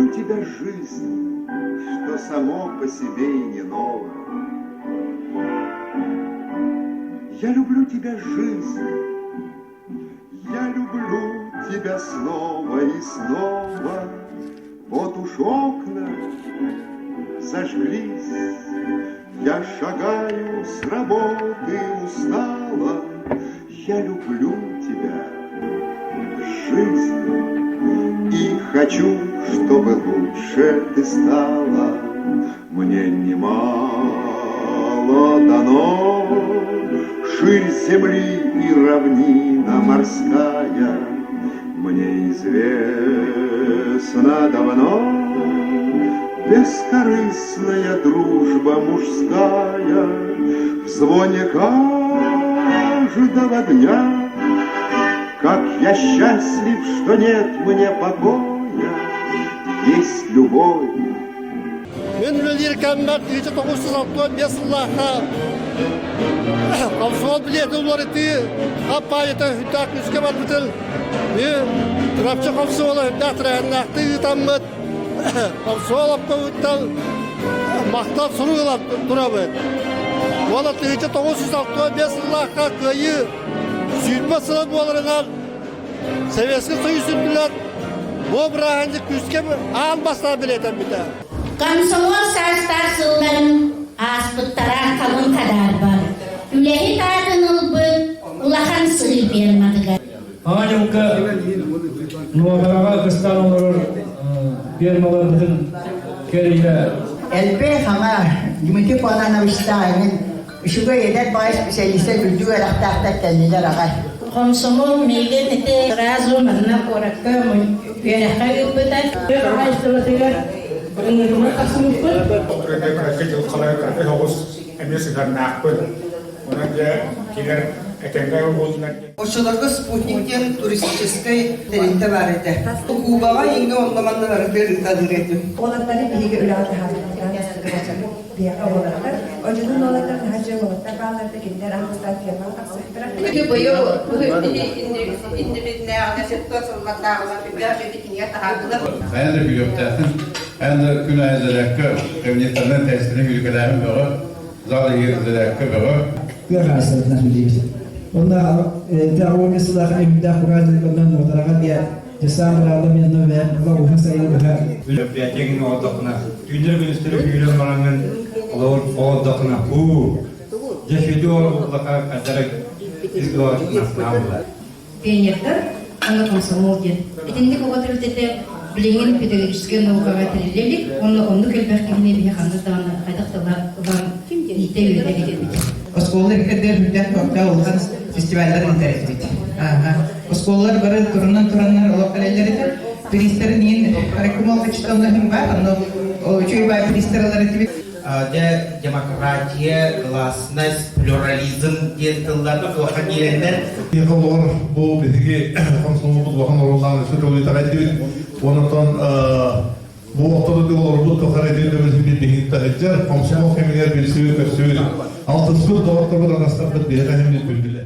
люблю тебя, жизнь, что само по себе и не ново. Я люблю тебя, жизнь, я люблю тебя снова и снова. Вот уж окна зажглись, я шагаю с работы устала. Я люблю тебя, жизнь, и хочу, чтобы лучше ты стала. Мне немало дано, ширь земли и равнина морская. Мне известно давно бескорыстная дружба мужская. В звоне каждого дня, как я счастлив, что нет мне покоя, есть любовь. Мен Лиркаммат 1965 жыллаха Камсуал билеті оларыты Қапайыта хүттақ үске бар бітіл Мен Тұрапчы Камсуала хүттақ тұрағынақты үтаммыд Камсуал апқа үттал Мақтал сұруғылап тұрабыд Ола 1965 жыллаха көйі Сүйітма сылат боларынан Советский Союз үттілер Бұл бірағанды күске албасына білетен біті Комсомол сарстар сылларын аспыттаран қалын қадар бар. Үләхи тағын ұлбыд, улахан сылы бермадыға. Ағанымға нуағараға қыстан олар бермалардың керейлі. Әлбе қама жүміті қуанана ұстағымен үшігі едер байыз пісәлісі күлді әрақтақта кәлілер ағай. Комсомол мейген еті разу мағына қораққа үйераққа өппідар. Ошолорго спутниктен туристической теринте бар эте. Кубага инге онломанна бар тадырету. Олаттары биге үлаты хазырдан ястыргачаны бия олаттар. Ожунун олаттарын хажы олаттар бааларды киндер амыстан фирман касыктыра. Иге бою инде агасетто сылматагына бидия тахагына. Әнді күлөптәсін, әнді күн әзірәккі кабинеттерден тәсірін ülkelәrin бығы, залы ерізірәккі бығы. Görürsünüz biliriz. Onlar teorisiyle emde kuradığından ortaya diye cesaretli yanına ve Allah'ın sayılı bir. Ülkenin odakına, dünya ministeri hüyülen maranın odakına bu. Ceşidi olmakla kadar izgâçına sınavlar. Пионердар, она комсомол ден. Этинде коготырдете билingen педагогический наукага тирилелик, онну келбек кигине бие ханды даны кайдакталар бар ите үйдө кетет. Осколлар кедер хүдәт вакта олган фестивальлар интерес. Осколлар бары турунан олокалелер ите. Пристерин ин рекомал кечтонларын бар, но чуйбай пристерлар ите. Демократия, гласность, плюрализм дентылларды кылахан елендер. Yıkılır bu bizgi komşumuz bakın orundan sütülü takip ondan bu ortada olur bu tokaraydı da bizim bir hikayece komşumuz kemiler birisi ve birisi altı su doğru da nasıl bir hem bildiler.